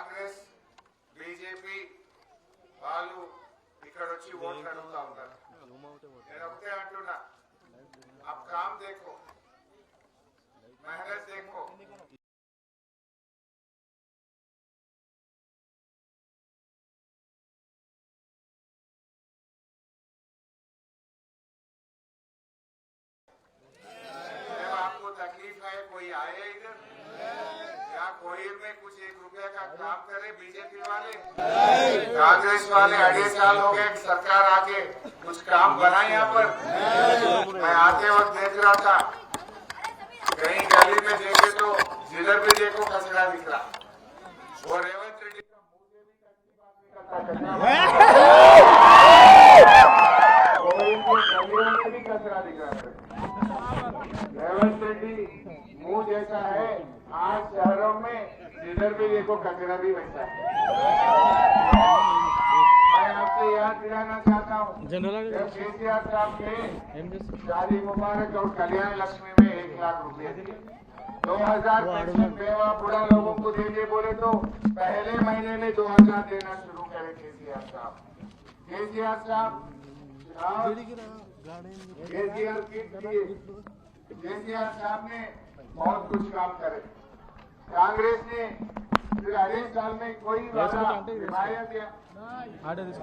Congress BJP వాళ్ళు ఇక్కడ వచ్చి ఓట్లు అడుగుతా ఉన్నారు. నేను ఒకటే అంటున్నా, आप काम देखो, मेहनत देखो, जब आपको तकलीफ है कोई आए इधर या कोई में कुछ 1 रुपया का काम करे बीजेपी वाले कांग्रेस वाले 2.5 साल हो गए सरकार आके कुछ काम बना यहाँ पर। मैं आते वक्त देख रहा था कहीं गली में देखे तो जिधर भी देखो कचरा दिख रहा और रेवंत रेड्डी का मुझे भी कचरा दिख रहा है। रेवंत रेड्डी मुंह जैसा है, आज शहरों में जिधर भी देखो कचरा भी वैसा है। मैं आपसे याद दिलाना चाहता हूँ जब केसीआर साहब ने शादी मुबारक और कल्याण लक्ष्मी में 1 लाख रुपए दिए, 2000 पेंशन बेवा बुढ़ा लोगों को देंगे बोले तो पहले महीने में 2000 देना शुरू करे केसीआर साहब। केसीआर साहब केसीआर साहब ने बहुत कुछ काम करे। कांग्रेस ने फिर 2.5 साल में कोई वादा दिया,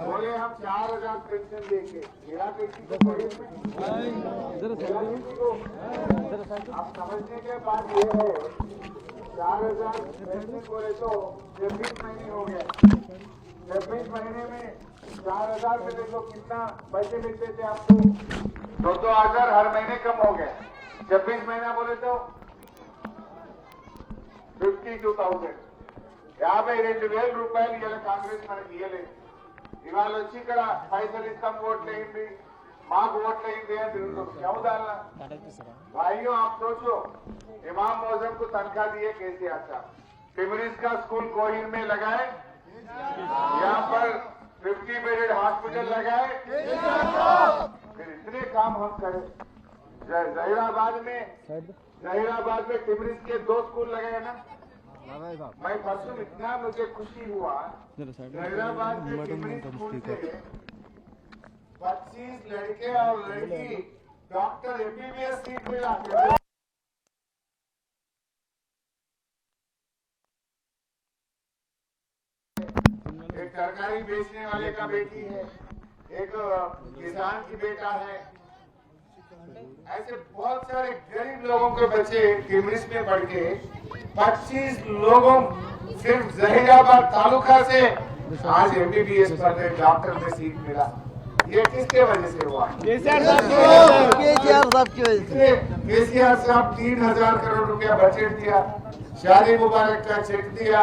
बोले हम 4000 पेंशन देंगे। आप समझने के बाद ये है 4000 पेंशन बोले तो 26 महीने हो गए। 26 महीने में 4000 में देखो कितना पैसे मिलते थे आपको, 2-2 हर महीने कम हो गए। 26 महीना बोले तो 52,000 52,000 రూపాయలు ఇలా కాంగ్రెస్ మనకి ఇవ్వలేదు. ఇవాళ వచ్చి ఇక్కడ పైసలు ఇస్తాం ఓట్లు వేయండి మాకు ఓట్లు వేయండి అని क्यों डालना भाइयों? आप सोचो, इमाम मौजम को तनख्वाह दिए केसीआर साहब, टिमरिस का स्कूल कोहिर में लगाए, यहाँ पर 50 बेडेड हॉस्पिटल लगाए, फिर इतने काम हम करें। जहीराबाद में टिमरिस के 2 स्कूल लगाए ना। मैं परसों इतना मुझे खुशी हुआ, जहीराबाद में टिमरिस स्कूल से 25 लड़के और लड़की डॉक्टर MBBS सीट मिला। एक तरकारी बेचने वाले का बेटी है, एक किसान की बेटा है, ऐसे बहुत सारे गरीब लोगों के बच्चे टिमरिस में पढ़ के 25 लोगों सिर्फ जहीराबाद तालुका से आज MBBS पढ़ने डॉक्टर में सीट मिला। ये किसके वजह से हुआ? केसीआर साहब की वजह से। केसीआर साहब 3000 करोड़ रुपया बजट दिया, शादी मुबारक का चेक दिया,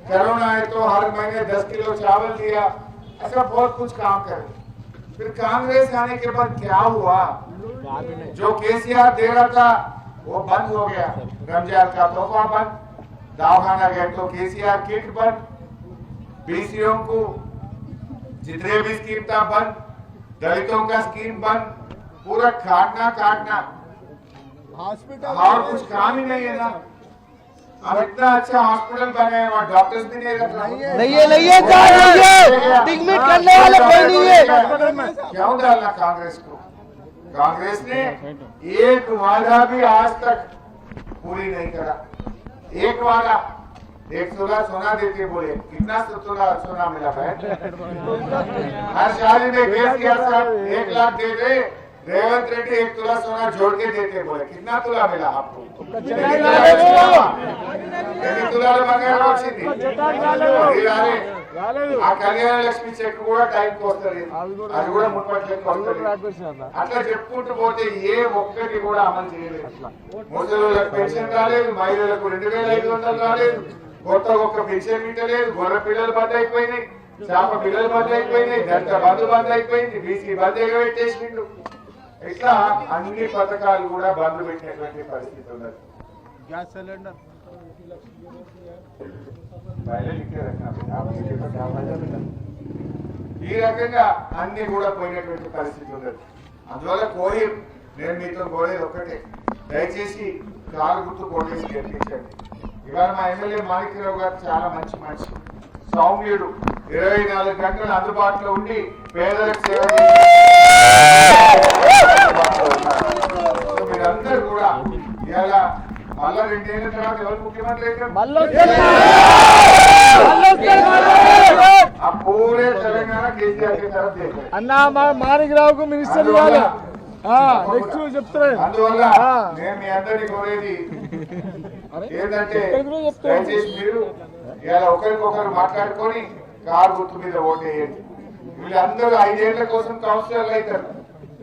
कोरोना है तो हर महीने 10 किलो चावल दिया, ऐसा बहुत कुछ काम करे। फिर कांग्रेस आने के बाद क्या हुआ? जो केसीआर दे रहा था वो बंद हो गया। रमजान का तोहफा बंद, दवाखाना गए तो केसीआर किट बंद, बीसीओ को जितने भी स्कीम था बंद, दलितों का स्कीम बंद, पूरा काटना हॉस्पिटल और कुछ काम ही नहीं है ना। अब इतना अच्छा हॉस्पिटल बने वहाँ डॉक्टर्स भी नहीं रख रहा है, एडमिट करने वाले कोई नहीं है। क्यों डालना कांग्रेस को? कांग्रेस ने एक वादा भी आज तक पूरी नहीं करा। एक वादा, 1 तोला सोना देते बोले, कितना तोला सोना मिला है? हर शादी में केसीआर साहब 1 लाख दे दे, रेवंत रेड्डी 1 तोला सोना जोड़ के देते बोले, कितना तोला मिला आपको? ఆ కళ్యాణ లక్ష్మి చెక్ కూడా టైంకి వస్తుంది, అది కూడా మున్పట్లకి వస్తుంది. అట్లా చెప్పుకుంటూ పోతే ఏ ఒక్కటి కూడా అమలు చేయలేదు. ముసలిళ్ళకి పెన్షన్ రాలేదు, మహిళలకు 2500 రాలేదు, కొత్త ఒక్క పెన్షన్ ఇట్టలేదు, గొర్రె పిల్లలు బంద్ అయిపోయినాయి, చేప పిల్లలు బంద్ అయిపోయినాయి, దళిత బంధు బంద్ అయిపోయింది, బీసీ బంద్ పెట్టేసిండు. ఇట్లా అన్ని పథకాలు కూడా బంద్ పెట్టినటువంటి పరిస్థితి ఉన్నది. గ్యాస్ సిలిండర్ ఈ రకంగా అన్ని కూడా పోయినటువంటి పరిస్థితి ఉన్నది. అందువల్ల కోరిర్ నేను మీతో కోరేది ఒక్కటే, దయచేసి కారు గుర్తు కోటేసి గెలిపించండి. ఇవాళ మా ఎమ్మెల్యే మాణిక్యరావు గారు చాలా మంచి మనిషి, సౌమ్యుడు, 24 గంటలు అందుబాటులో ఉండి పేదలకు సేవ మీరందరూ కూడా ఇవాళ మళ్ళా 2 ఏళ్ల తర్వాత ఎవరు ముఖ్యమంత్రి అయితే पूरे तेलंगाना केसीआर की तरफ देख अन्ना माणिकराव को मिनिस्टर ఇవ్వాలి నెక్స్ట్ చెప్తారు అందువల్ల నేను మీ అందరిని కోరేది ఏంటంటే దయచేసి మీరు ఇలా ఒకరికొకరు మాట్లాడుకొని కారు గుర్తు మీద ఓటేయండి. వీళ్ళందరూ 5 ఏళ్ల కోసం కౌన్సిలర్లు అవుతారు.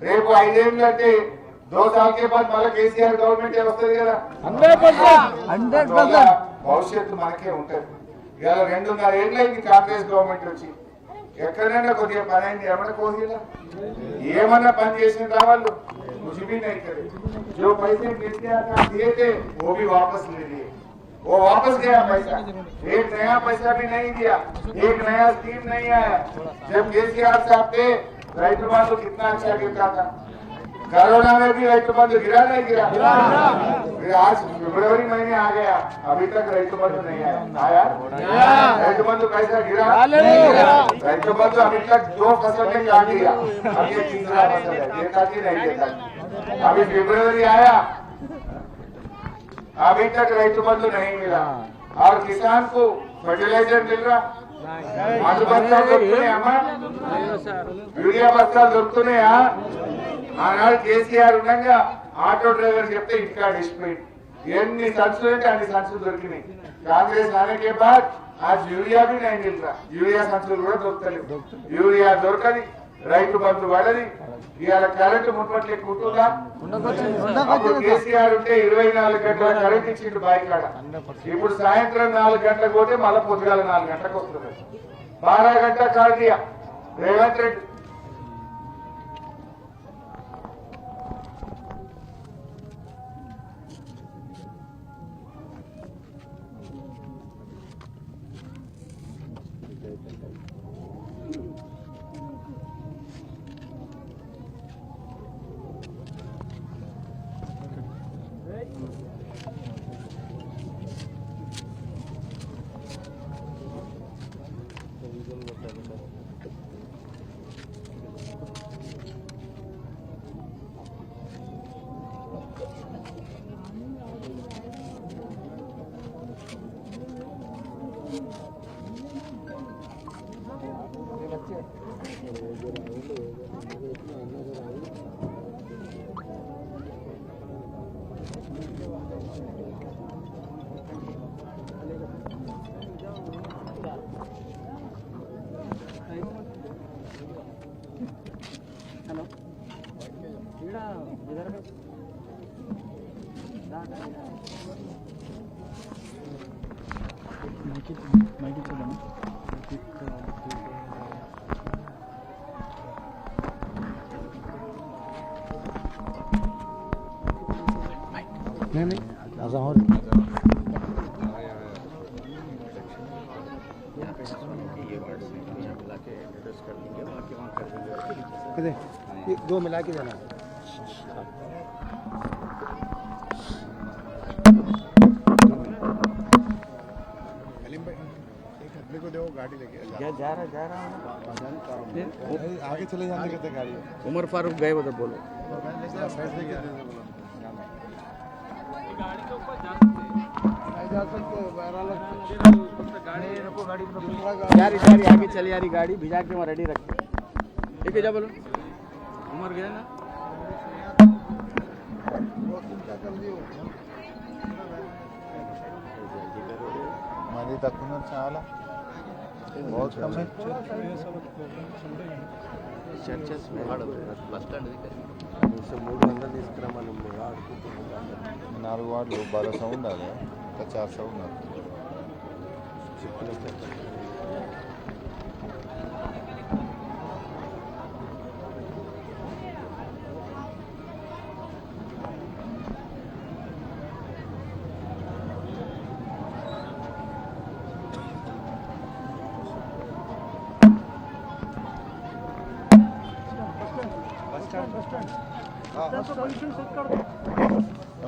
రేపు 5 ఏళ్ళు అంటే 2 साल के बाद మళ్ళీ కేసీఆర్ గవర్నమెంట్ వస్తుంది కదా, 100% భవిష్యత్తు మనకే ఉంటది. ఇవాళ 2.5 ఏళ్ళైంది కాంగ్రెస్ గవర్నమెంట్ వచ్చి, ఎక్కడైనా కొద్దిగా పని అయింది? ఏమన్నా కోహిలా ఏమన్నా పని చేసిన వాళ్ళు कुछ भी नहीं करे। जो पैसे केसीआर का दिए थे वो भी वापस ले लिए, वो वापस गया पैसा, एक नया पैसा भी नहीं दिया, एक नया स्कीम नहीं आया। जब केसीआर साहब थे रैतु बंधु कितना अच्छा गिरता था, कोरोना में भी रैतु बंधु गिरा नहीं गिरा? आज फरवरी महीने आ गया, अभी तक रैतु बंधु नहीं आया। रैतु बंधु पैसा गिरा? रैतु बंधु अभी तक 2 फसल में काट दिया, अब ये 3रा फसल है, देता कि नहीं देता? अभी फरवरी आया, अभी तक रैतु बंधु नहीं मिला। और किसान को फर्टिलाइजर मिल रहा, మందు బస్తాలు దొరుకుతున్నాయమ్మా, యూరియా బస్తాలు దొరుకుతున్నాయా? ఆనాడు కేసీఆర్ ఉండగా ఆటో డ్రైవర్ చెప్తే ఇంకా డిస్ప్లేట్ ఎన్ని సంచులు అంటే అన్ని సంచులు దొరికినాయి. కాంగ్రెస్ आने के बाद आज यूरिया भी नहीं मिल रहा, यूरिया సంచులు కూడా దొరకలేదు, యూరియా దొరకని, రైతు బంధు పడది. ఇవాళ కరెంటు మున్పట్లు ఎక్కుంటుందా? అప్పుడు కేసీఆర్ ఉంటే 24 గంటల కరెంట్ ఇచ్చిండు బాయికాడ. ఇప్పుడు సాయంత్రం 4 గంటలకు పోతే మళ్ళీ పొద్దుగాల 4 గంటలకు వస్తుంది. 12 గంట కాల్ దియా రేవంత్ రెడ్డి. नहीं ऐसा हो दो मिला के देना। को दो गाड़ी लेके जा रहा आगे चले जाने के गाड़ी उमर फारूक गए उधर बोलो गाड़ी आगे चली आ रही गाड़ी भिजा के वहाँ रेडी रखे ठीक है जा बोलो उमर गया ना मनी तक चाला बहुत कम है चर्चेस में बस स्टैंड अंदर తీసుకురా మనం 4 వార్డులు 1200 ఉండాలి 400 ఉన్నారు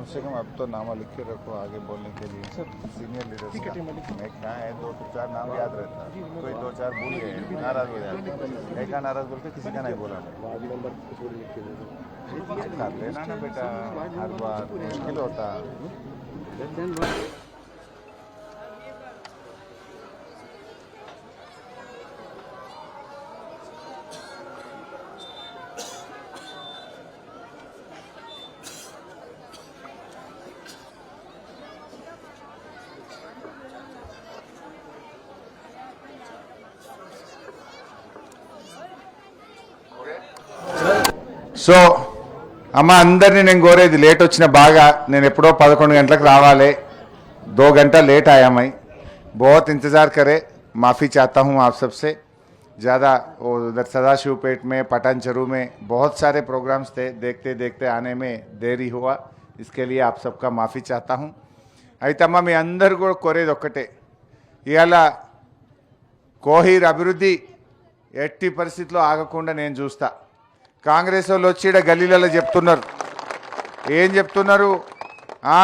कम से कम अब तो नामा लिख के रखो आगे बोलने के लिए सीनियर लीडर्स का। मैं कहाँ है 2-4 नाम याद रहता, कोई 2-4 भूल गए नाराज हो जाते, एक का नाराज बोल के किसी का नहीं बोला कर लेना ना बेटा, हर बार मुश्किल होता। సో అమ్మ అందరినీ నేను కోరేది లేట్ వచ్చిన బాగా నేను ఎప్పుడో 11 గంటలకు రావాలి 2 घंटा लेट आया मैं बहुत इंतज़ार करे माफ़ी चाहता हूँ आप सबसे ज़्यादा वो उधर सदाशिवपेट में पटानचरू में बहुत सारे प्रोग्राम्स थे देखते देखते आने में देरी हुआ इसके लिए आप सबका माफ़ी चाहता हूँ అయితే అమ్మ మీ అందరు కూడా కోరేది ఒక్కటే ఇవాళ కోహీర్ అభివృద్ధి ఎట్టి పరిస్థితిలో ఆగకుండా నేను చూస్తా కాంగ్రెస్ వాళ్ళు వచ్చి ఈడ గల్లీలలో చెప్తున్నారు ఏం చెప్తున్నారు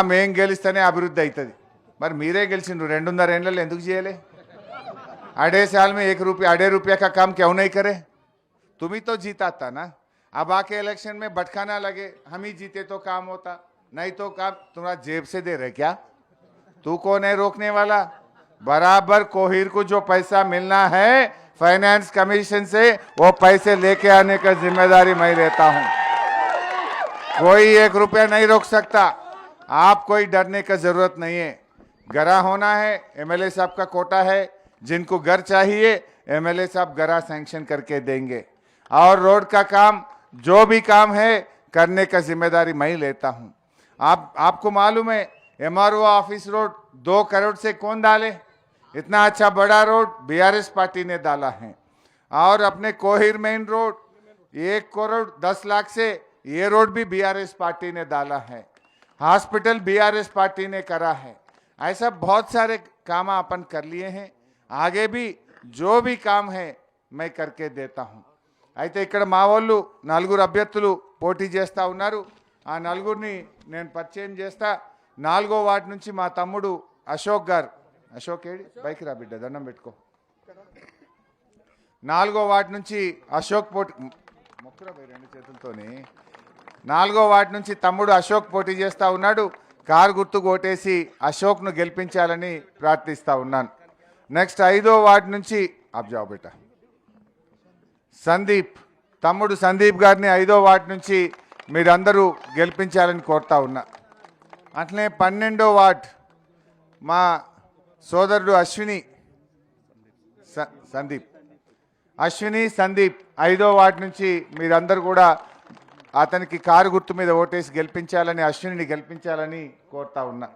మేం గెలిస్తేనే అభివృద్ధి అవుతుంది మరి మీరే గెలిచిండ్రు 2.5 ఏళ్ళలో ఎందుకు చేయలే आधे साल में 1 रुपया 1.5 रुपया का काम क्यों नहीं करे तुम ही तो जीता था ना अब आके इलेक्शन में भटकाना लगे हम ही जीते तो काम होता नहीं तो काम तुम्हारा जेब से दे रहे क्या तू कौन है रोकने वाला बराबर कोहिर को जो पैसा मिलना है फाइनेंस कमीशन से वो पैसे लेके आने का जिम्मेदारी मैं लेता हूं कोई 1 रुपया नहीं रोक सकता आप कोई डरने का जरूरत नहीं है गरा होना है एमएलए साहब का कोटा है जिनको घर चाहिए एमएलए साहब गरा सैंक्शन करके देंगे और रोड का काम जो भी काम है करने का जिम्मेदारी मैं लेता हूं आपको मालूम है एमआरओ ऑफिस रोड 2 करोड़ से कौन डाले इतना अच्छा बड़ा रोड बीआरएस पार्टी ने डाला है और अपने कोहिर मेन रोड 1 करोड़ 10 लाख से ये रोड भी बीआरएस पार्टी ने डाला है हॉस्पिटल बीआरएस पार्टी ने करा है ऐसा बहुत सारे काम अपन कर लिए हैं आगे भी जो भी काम है मैं करके देता हूं అయితే ఇక్కడ మా వాళ్ళు 4 అభ్యర్థులు పోటీ చేస్తా ఉన్నారు ఆ 4ని నేను పరిచయం చేస్తా 4వ వార్డు నుంచి మా తమ్ముడు అశోక్ గారు అశోక్ ఏడి బైక్ రా బిడ్డ దండం పెట్టుకో 4వ వార్డు నుంచి అశోక్ పోటీ మొక్కురా బై 2 చేతులతోని 4వ వార్డు నుంచి తమ్ముడు అశోక్ పోటీ చేస్తా ఉన్నాడు కారు గుర్తుకు ఓటేసి అశోక్ను గెలిపించాలని ప్రార్థిస్తా ఉన్నాను నెక్స్ట్ 5వ వార్డు నుంచి అబ్ జాओ బేటా సందీప్ తమ్ముడు సందీప్ గారిని 5వ వార్డు నుంచి మీరందరూ గెలిపించాలని కోరుతా ఉన్నా అట్లనే 12వ వార్డు మా సోదరుడు అశ్విని సందీప్ 5వ వార్డు నుంచి మీరందరూ కూడా అతనికి కారు గుర్తు మీద ఓటేసి గెలిపించాలని అశ్వినిని గెలిపించాలని కోరుతా ఉన్నా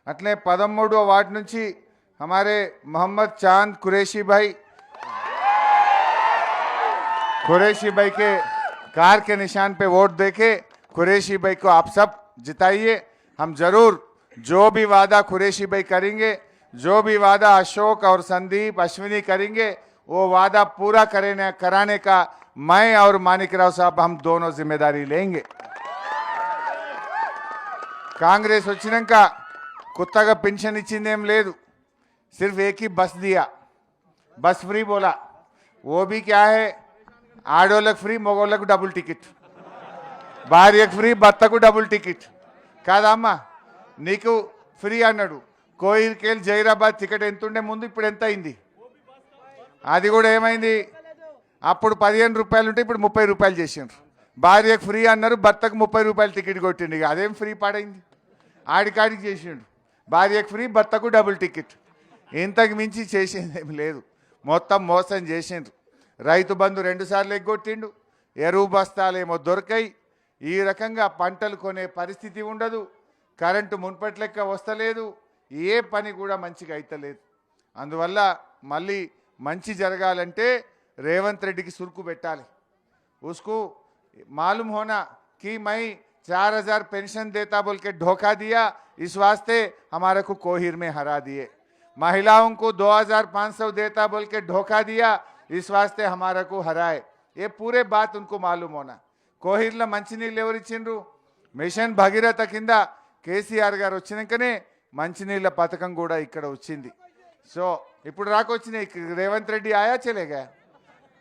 అట్లనే 13వ వార్డు నుంచి हमारे मोहम्मद चांद कुरैशी भाई के कार के निशान पे वोट देके कुरैशी भाई को आप सब जिताइए हम जरूर जो भी वादा कुरैशी भाई करेंगे जो भी वादा अशोक और संदीप अश्विनी करेंगे वो वादा पूरा कराने का मैं और मानिकराव साहब हम दोनों जिम्मेदारी लेंगे कांग्रेस వచ్చినాక కొత్తగా పెన్షన్ ఇచ్చిందేం లేదు सिर्फ एक ही बस दिया बस फ्री बोला वो भी क्या है आडोलक फ्री मोगोलक डबल टिकट భార్యకు ఫ్రీ భర్తకు డబుల్ టికెట్ కాదమ్మా నీకు ఫ్రీ అన్నాడు కోయిర్కేల్ జైరాబాద్ టికెట్ ఎంత ఉండే ముందు ఇప్పుడు ఎంత అయింది అది కూడా ఏమైంది అప్పుడు 15 రూపాయలు ఉంటే ఇప్పుడు 30 రూపాయలు చేసిండ్రు భార్యకు ఫ్రీ అన్నారు భర్తకు 30 రూపాయలు టికెట్ కొట్టిండు అదేం ఫ్రీ పాడైంది ఆడికాడికి చేసిండు భార్యకు ఫ్రీ భర్తకు డబుల్ టికెట్ ఇంతకు మించి చేసేదేమి లేదు మొత్తం మోసం చేసిండ్రు రైతు బంధు 2 సార్లు ఎగ్గొట్టిండు ఎరువు బస్తాలేమో దొరకాయి ఈ రకంగా పంటలు కొనే పరిస్థితి ఉండదు కరెంటు మున్పటి లెక్క వస్తలేదు ఏ పని కూడా మంచిగా అయితలేదు అందువల్ల మళ్ళీ మంచి జరగాలంటే రేవంత్ రెడ్డికి సురుకు పెట్టాలి उसको मालूम होना कि मैं 4000 पेंशन देता बोल के धोखा दिया इस वास्ते हमारे को कोहिर में हरा दिए महिलाओं को 2500 देता बोल के धोखा दिया इस वास्ते हमारे को हराए ये पूरे बात उनको मालूम होना कोहिर मंचिनीళ్ళు ఎవరు ఇచ్చిండ్రు మిషన్ భగీరథ కింద కేసీఆర్ గారు వచ్చినాకనే మంచినీళ్ళ పథకం కూడా ఇక్కడ వచ్చింది. సో ఇప్పుడు రాకొచ్చినాయి. రేవంత్ రెడ్డి ఆయా చలే గయా,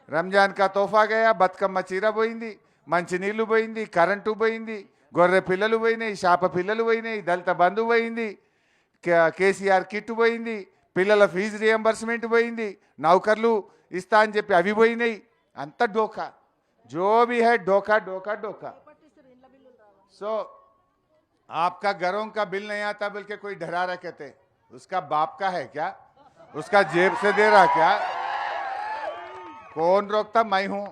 రంజాన్ కా తోఫా గయా, బతుకమ్మ చీర పోయింది, మంచినీళ్ళు పోయింది, కరెంటు పోయింది, గొర్రె పిల్లలు పోయినాయి, శాప పిల్లలు పోయినాయి, దళిత బంధు పోయింది, కేసీఆర్ కిట్ పోయింది, పిల్లల ఫీజు రియంబర్స్మెంట్ పోయింది, నౌకర్లు ఇస్తా అని చెప్పి అవి పోయినాయి. అంత డోకా, जो भी है डोका डोका डोका. सो आपका घरों का बिल नहीं आता बल्कि कोई डरा रहा कहते, उसका बाप का है क्या? उसका जेब से दे रहा क्या? कौन रोकता? मैं हूं.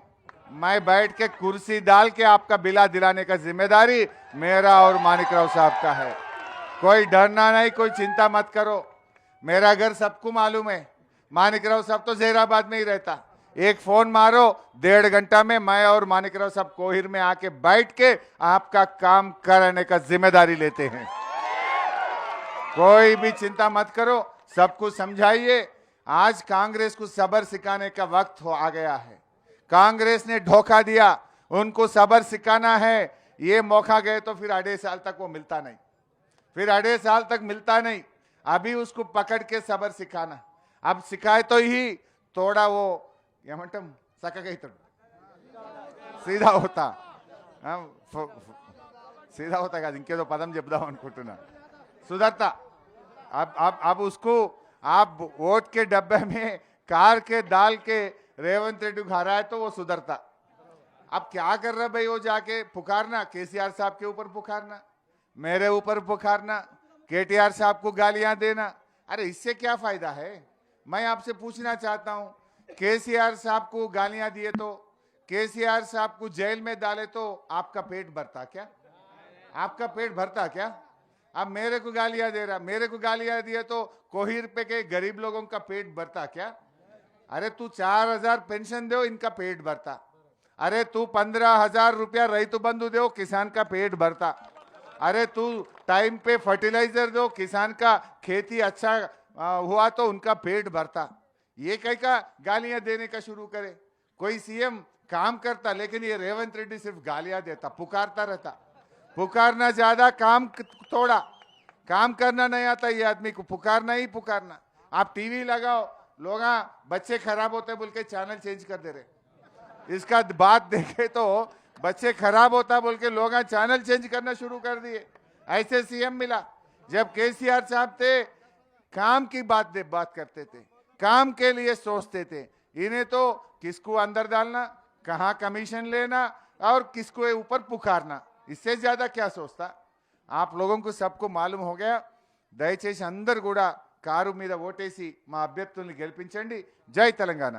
मैं बैठ के कुर्सी डाल के आपका बिला दिलाने का जिम्मेदारी मेरा और मानिकराव साहब का है. कोई डरना नहीं, कोई चिंता मत करो. मेरा घर सबको मालूम है. मानिकराव साहब तो जहीराबाद में ही रहता. एक फोन मारो, 1.5 घंटा में मैं और मानिकराव साहब कोहिर में आके बैठ के आपका काम कराने का जिम्मेदारी लेते हैं. कोई भी चिंता मत करो, सबको समझाइए. आज कांग्रेस को सब्र सिखाने का वक्त आ गया है. कांग्रेस ने धोखा दिया, उनको सब्र सिखाना है. ये मौका गए तो फिर 2.5 साल तक वो मिलता नहीं, फिर 2.5 साल तक मिलता नहीं. अभी उसको पकड़ के सब्र सिखाना. अब सिखाए तो ही थोड़ा वो ఏమంటాం చక్కగా అవుతాడు, సీదా అవుతా. సీదా అవుతా కాదు, ఇంకేదో పదం చెప్దాం అనుకుంటున్నా. सुधरता. अब उसको आप वोट के डब्बे में कार के डाल के रेवंत रेड्डी खा रहा है तो वो सुधरता. अब क्या कर रहा भाई, वो जाके पुकारना, केसीआर साहब के ऊपर पुकारना, मेरे ऊपर पुकारना, केटीआर साहब को गालियां देना. अरे इससे क्या फायदा है? मैं आपसे पूछना चाहता हूं, केसीआर साहब को गालियां दिए तो, केसीआर साहब को जेल में डाले तो आपका पेट भरता क्या? आपका पेट भरता क्या? अब मेरे को गालियां दे रहा, मेरे को गालियां दिए तो कोहिर पे के गरीब लोगों का पेट भरता क्या? अरे तू 4,000 पेंशन दो, इनका पेट भरता. अरे तू 15,000 रुपया रईतु बंधु दो, किसान का पेट भरता. अरे तू टाइम पे फर्टिलाइजर दो, किसान का खेती अच्छा हुआ तो उनका पेट भरता. ये कहीं का गालियां देने का शुरू करे. कोई सीएम काम करता, लेकिन ये रेवंत रेड्डी सिर्फ गालियां देता, पुकारता रहता. पुकारना ज्यादा, काम थोड़ा. काम करना नहीं आता ये आदमी को, पुकारना ही पुकारना. आप टीवी लगाओ, लोग बच्चे खराब होते बोल के चैनल चेंज कर दे रहे. इसका बात देखे तो बच्चे खराब होता बोल के लोग चैनल चेंज करना शुरू कर दिए. ऐसे सीएम मिला. जब केसीआर साहब थे, काम की बात करते थे, काम के लिए सोचते थे. इन्हें तो किसको अंदर डालना, कहां कमीशन लेना और किसको ऊपर पुकारना, इससे ज्यादा क्या सोचता. आप लोगों को सबको मालूम हो गया. దయచేసి అందరూ కూడా కారు మీద ఓటేసి మా అభ్యర్థుల్ని గెలిపించండి. జై తెలంగాణ.